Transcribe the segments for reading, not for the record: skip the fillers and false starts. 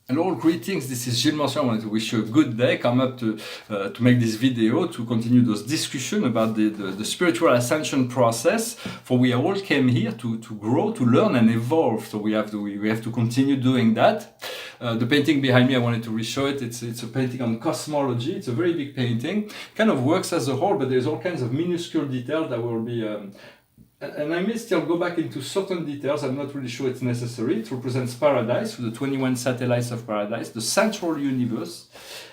Hello, greetings. This is Gilles Mansion. I wanted to wish you a good day. Come up to make this video to continue those discussion about the spiritual ascension process. For we all came here to grow, to learn, and evolve. So we have to continue doing that. The painting behind me, I wanted to re-show it. It's a painting on cosmology. It's a very big painting. Kind of works as a whole, but there's all kinds of minuscule details that will be. And I may still go back into certain details. I'm not really sure it's necessary. It represents paradise, with the 21 satellites of paradise, the central universe,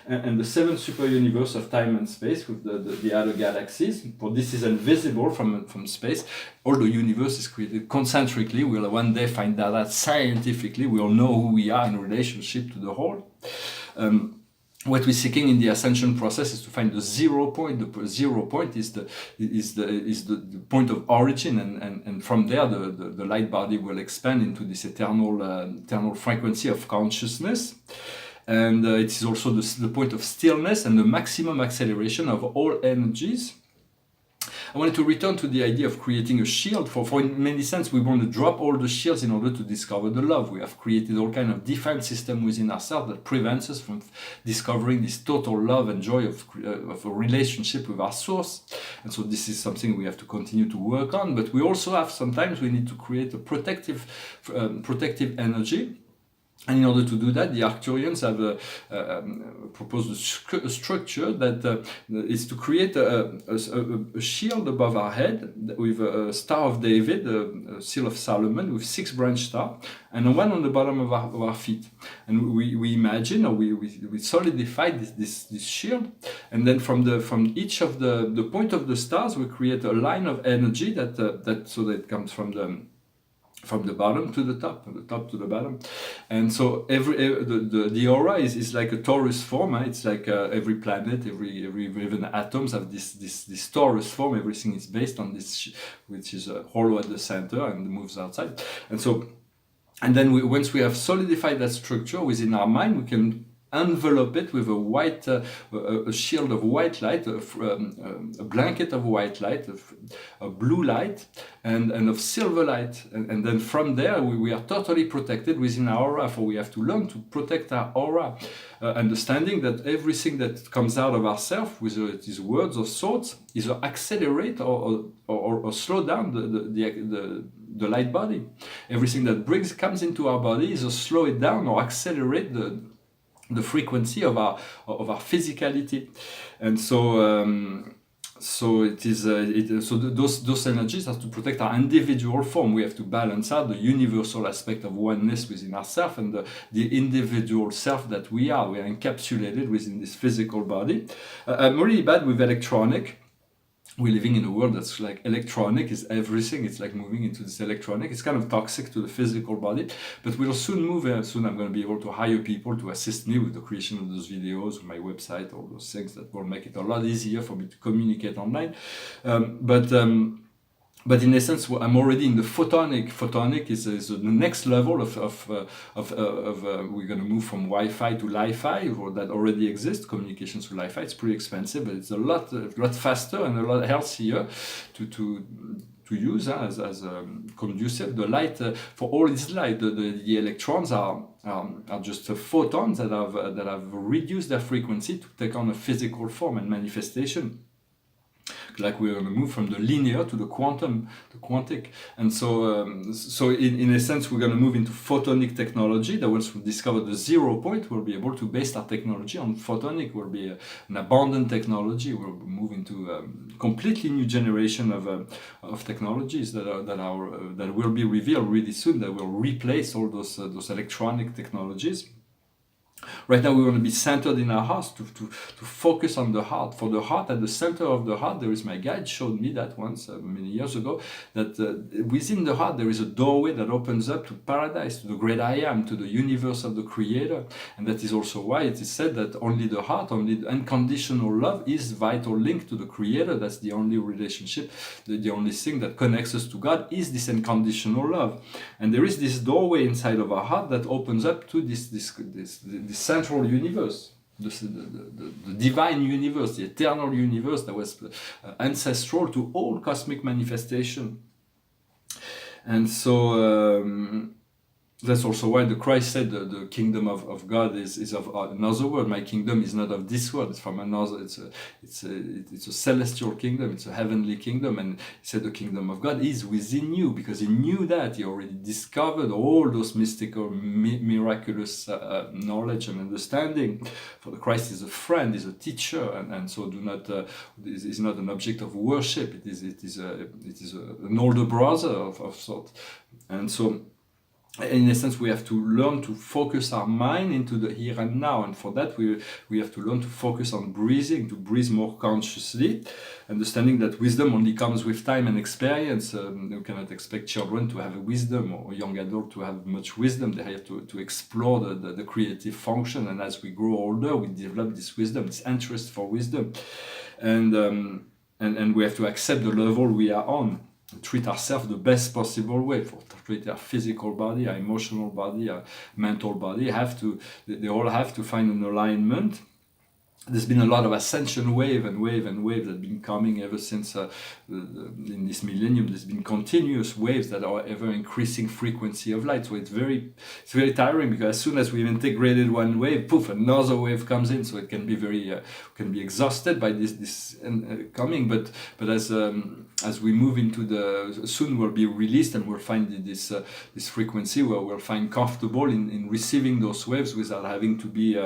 and the 7 super universe of time and space with the other galaxies. For this is invisible from space. All the universe is created concentrically. We'll one day find that out scientifically. We'll know who we are in relationship to the whole. What we're seeking in the ascension process is to find the 0 point. The 0 point is the point of origin, and from there the light body will expand into this eternal frequency of consciousness. And it is also the point of stillness and the maximum acceleration of all energies. I wanted to return to the idea of creating a shield. For in many sense, we want to drop all the shields in order to discover the love. We have created all kind of defense system within ourselves that prevents us from discovering this total love and joy of a relationship with our source. And so this is something we have to continue to work on. But we also have, sometimes we need to create a protective energy. And in order to do that, the Arcturians have proposed a structure that is to create a shield above our head with a Star of David, a Seal of Solomon with 6 branch stars, and one on the bottom of our feet. And we imagine, or we solidify this shield, and then from each of the point of the stars, we create a line of energy so that it comes from the bottom to the top, from the top to the bottom. And so the aura is like a torus form. It's like every planet, every even atoms have this torus form. Everything is based on this, which is hollow at the center and moves outside. And then once we have solidified that structure within our mind, we can envelope it with a shield of white light, a blanket of white light, a blue light, and of silver light. And then from there, we are totally protected within our aura, for we have to learn to protect our aura, understanding that everything that comes out of ourselves, whether it is words or thoughts, is accelerate or slow down the light body. Everything that comes into our body is slow it down or accelerate the frequency of our physicality. And so it is so those energies have to protect our individual form. We have to balance out the universal aspect of oneness within ourselves and the individual self that we are. We are encapsulated within this physical body. I'm really bad with electronic. We're living in a world that's like electronic is everything. It's like moving into this electronic. It's kind of toxic to the physical body, but we'll soon move. Soon I'm going to be able to hire people to assist me with the creation of those videos, with my website, all those things that will make it a lot easier for me to communicate online. But in essence, I'm already in the photonic. Photonic is the next level of we're going to move from Wi-Fi to Li-Fi, or that already exists. Communications through Li-Fi. It's pretty expensive, but it's a lot faster and a lot healthier to use as conducive. The light for all its light, the electrons are just photons that have reduced their frequency to take on a physical form and manifestation. Like we're going to move from the linear to the quantic, and so in a sense we're going to move into photonic technology. That once we discover the 0 point, we'll be able to base our technology on photonic. Will be an abundant technology. We'll move into a completely new generation of technologies that will be revealed really soon. That will replace all those electronic technologies. Right now we want to be centered in our hearts, to focus on the heart. For the heart, at the center of the heart, there is, my guide showed me that once, many years ago, that within the heart there is a doorway that opens up to paradise, to the great I am, to the universe of the Creator. And that is also why it is said that only the heart, only the unconditional love is vital link to the Creator. That's the only relationship, the only thing that connects us to God is this unconditional love. And there is this doorway inside of our heart that opens up to this central universe, the divine universe, the eternal universe that was ancestral to all cosmic manifestation. And so That's also why the Christ said the kingdom of God is of another world. My kingdom is not of this world; it's from another. It's a celestial kingdom. It's a heavenly kingdom. And he said the kingdom of God is within you, because he knew that. He already discovered all those mystical, miraculous knowledge and understanding. For the Christ is a friend, is a teacher, and so do not is not an object of worship. It is an older brother of sort, and so. In essence, we have to learn to focus our mind into the here and now, and for that we have to learn to focus on breathing, to breathe more consciously, understanding that wisdom only comes with time and experience. You cannot expect children to have a wisdom, or young adults to have much wisdom. They have to explore the creative function, and as we grow older, we develop this wisdom, this interest for wisdom, and we have to accept the level we are on. Treat ourselves the best possible way, for treat our physical body, our emotional body, our mental body. They all have to find an alignment. There's been a lot of ascension wave that have been coming ever since in this millennium. There's been continuous waves that are ever increasing frequency of light. So it's very tiring, because as soon as we've integrated one wave, poof, another wave comes in. So it can be can be exhausted by this coming. But as we move into soon we'll be released, and we'll find this frequency where we'll find comfortable in receiving those waves without having to be.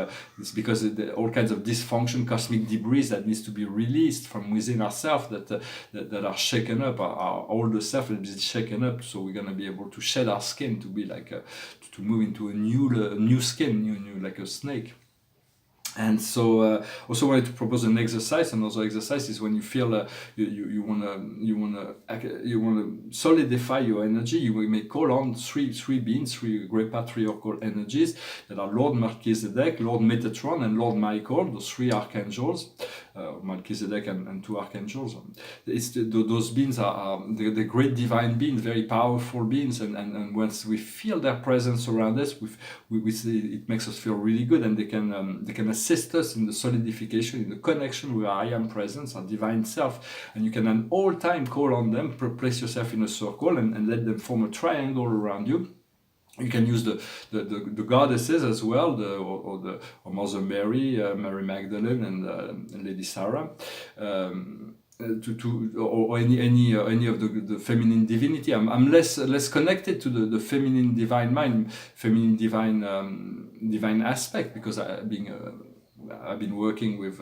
It's because all kinds of dysfunction, cosmic debris that needs to be released from within ourselves that are shaken up. Our older self is shaken up, so we're gonna be able to shed our skin to be like to move into a new skin, new like a snake. And so, also wanted to propose an exercise. Another exercise is when you feel you wanna solidify your energy. You may call on three beings, three great patriarchal energies that are Lord Melchizedek, Lord Metatron, and Lord Michael. Those three archangels, Melchizedek and two archangels. Those beings are the great divine beings, very powerful beings, and once we feel their presence around us, it makes us feel really good, and they can assist us in the solidification, in the connection with our I am presence, our divine self. And you can at all time call on them, place yourself in a circle, and let them form a triangle around you. You can use the goddesses as well, or Mother Mary, Mary Magdalene, and Lady Sarah. Or any of the feminine divinity. I'm less connected to the feminine divine mind, feminine divine aspect, because I've been working with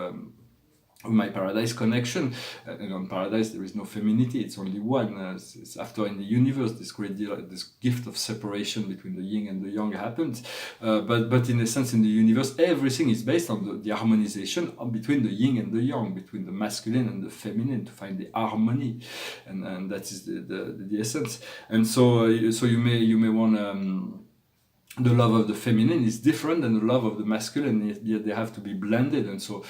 my Paradise connection, and on Paradise there is no femininity; it's only one. It's after in the universe this great deal, this gift of separation between the yin and the yang happens. But in a sense, in the universe, everything is based on the harmonization between the yin and the yang, between the masculine and the feminine, to find the harmony, and that is the essence. And so you may want. The love of the feminine is different than the love of the masculine, yet they have to be blended. And so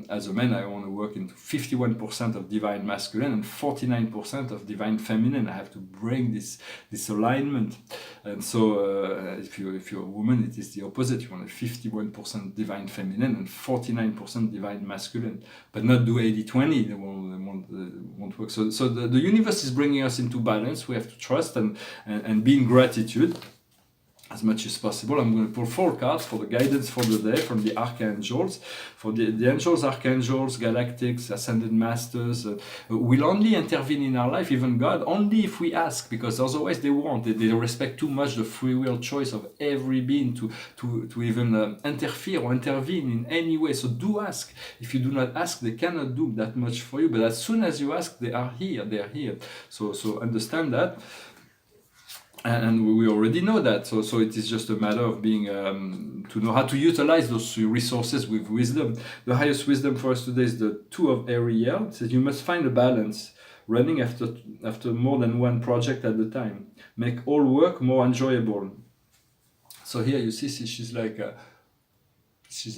as a man, I want to work into 51% of divine masculine and 49% of divine feminine. I have to bring this alignment. And so if you're a woman, it is the opposite. You want a 51% divine feminine and 49% divine masculine, but not do 80-20. They won't work. So the universe is bringing us into balance. We have to trust and be in gratitude as much as possible. I'm going to pull 4 cards for the guidance for the day from the archangels. For the angels, archangels, galactics, ascended masters will only intervene in our life, even God, only if we ask, because otherwise they won't. They respect too much the free will choice of every being to even interfere or intervene in any way. So do ask. If you do not ask, they cannot do that much for you. But as soon as you ask, they are here. They are here. So understand that. And we already know that, so it is just a matter of being to know how to utilize those resources with wisdom. The highest wisdom for us today is the 2 of Ariel. It says you must find a balance, running after more than one project at a time. Make all work more enjoyable. So here you see she's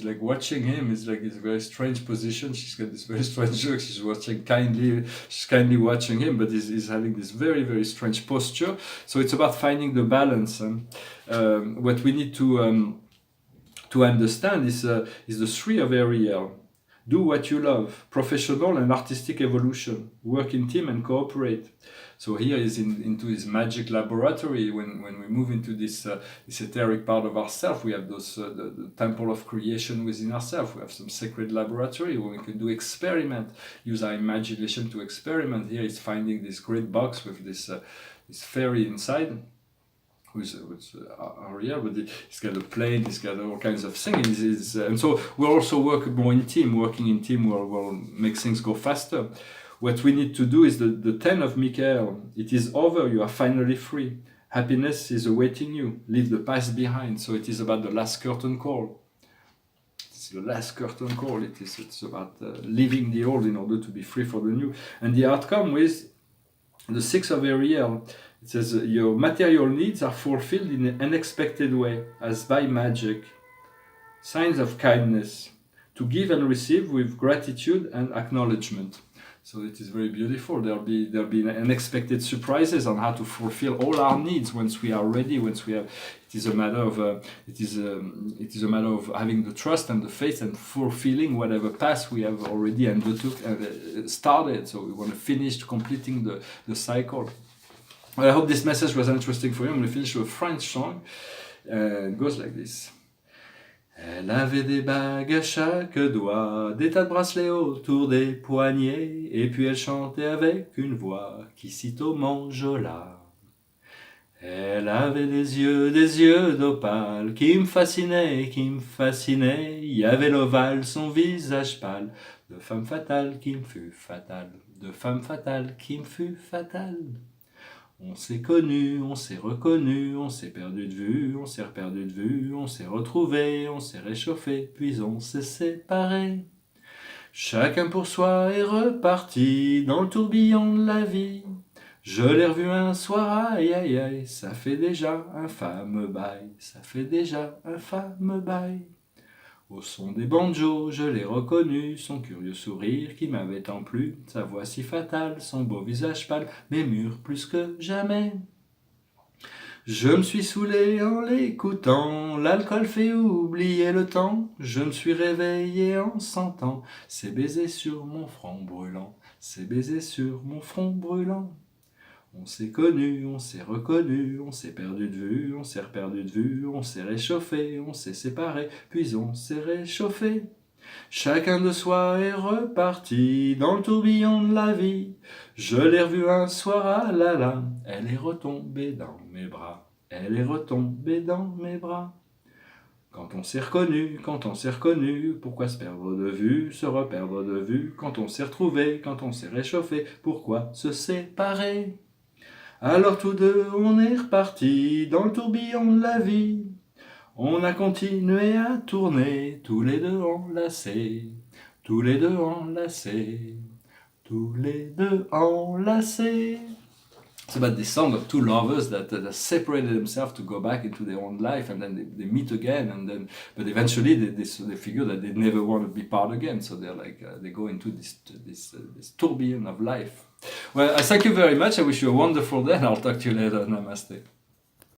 like watching him. It's like it's a very strange position. She's got this very strange look. She's kindly watching him, but he's having this very, very strange posture. So it's about finding the balance. What we need to understand is the 3 of Ariel. Do what you love. Professional and artistic evolution. Work in team and cooperate. So here is into his magic laboratory. When we move into this etheric part of ourselves, we have those the temple of creation within ourselves. We have some sacred laboratory where we can do experiment, use our imagination to experiment. Here is finding this great box with this fairy inside. Who's Aria, but he's got a plane, he's got all kinds of things. And so we'll also work more in team. Working in team will make things go faster. What we need to do is the 10 of Michael. It is over, you are finally free. Happiness is awaiting you. Leave the past behind. So it is about the last curtain call. It's the last curtain call. It's about leaving the old in order to be free for the new. And the outcome with the 6 of Ariel. It says your material needs are fulfilled in an unexpected way, as by magic. Signs of kindness. To give and receive with gratitude and acknowledgement. So it is very beautiful. There'll be unexpected surprises on how to fulfill all our needs once we are ready. Once we have, it is a matter of having the trust and the faith and fulfilling whatever path we have already undertook and started. So we want to finish completing the cycle. Well, I hope this message was interesting for you. I'm going to finish with a French song. It goes like this. Elle avait des bagues à chaque doigt, des tas de bracelets autour des poignets, et puis elle chantait avec une voix qui sitôt m'enjola. Elle avait des yeux d'opale, qui me fascinaient, il y avait l'ovale, son visage pâle, de femme fatale qui me fut fatale, de femme fatale qui me fut fatale. On s'est connu, on s'est reconnu, on s'est perdu de vue, on s'est reperdu de vue, on s'est retrouvé, on s'est réchauffé, puis on s'est séparé. Chacun pour soi est reparti dans le tourbillon de la vie. Je l'ai revu un soir, aïe aïe aïe, ça fait déjà un fameux bail, ça fait déjà un fameux bail. Au son des banjos, je l'ai reconnu, son curieux sourire qui m'avait tant plu, sa voix si fatale, son beau visage pâle, mais mûr plus que jamais. Je me suis saoulé en l'écoutant, l'alcool fait oublier le temps, je me suis réveillé en sentant ses baisers sur mon front brûlant, ses baisers sur mon front brûlant. On s'est connu, on s'est reconnu, on s'est perdu de vue, on s'est reperdu de vue, on s'est réchauffé, on s'est séparé, puis on s'est réchauffé. Chacun de soi est reparti dans le tourbillon de la vie. Je l'ai revue un soir, ah là là, elle est retombée dans mes bras, elle est retombée dans mes bras. Quand on s'est reconnu, pourquoi se perdre de vue, se reperdre de vue, quand on s'est retrouvé, quand on s'est réchauffé, pourquoi se séparer? Alors tous deux, on est repartis dans le tourbillon de la vie. On a continué à tourner, tous les deux enlacés, tous les deux enlacés, tous les deux enlacés. It's about the song of two lovers that separated themselves to go back into their own life, and then they meet again, but eventually they figure that they never want to be part again. So they're like they go into this tourbillon of life. Well, I thank you very much. I wish you a wonderful day, and I'll talk to you later. Namaste.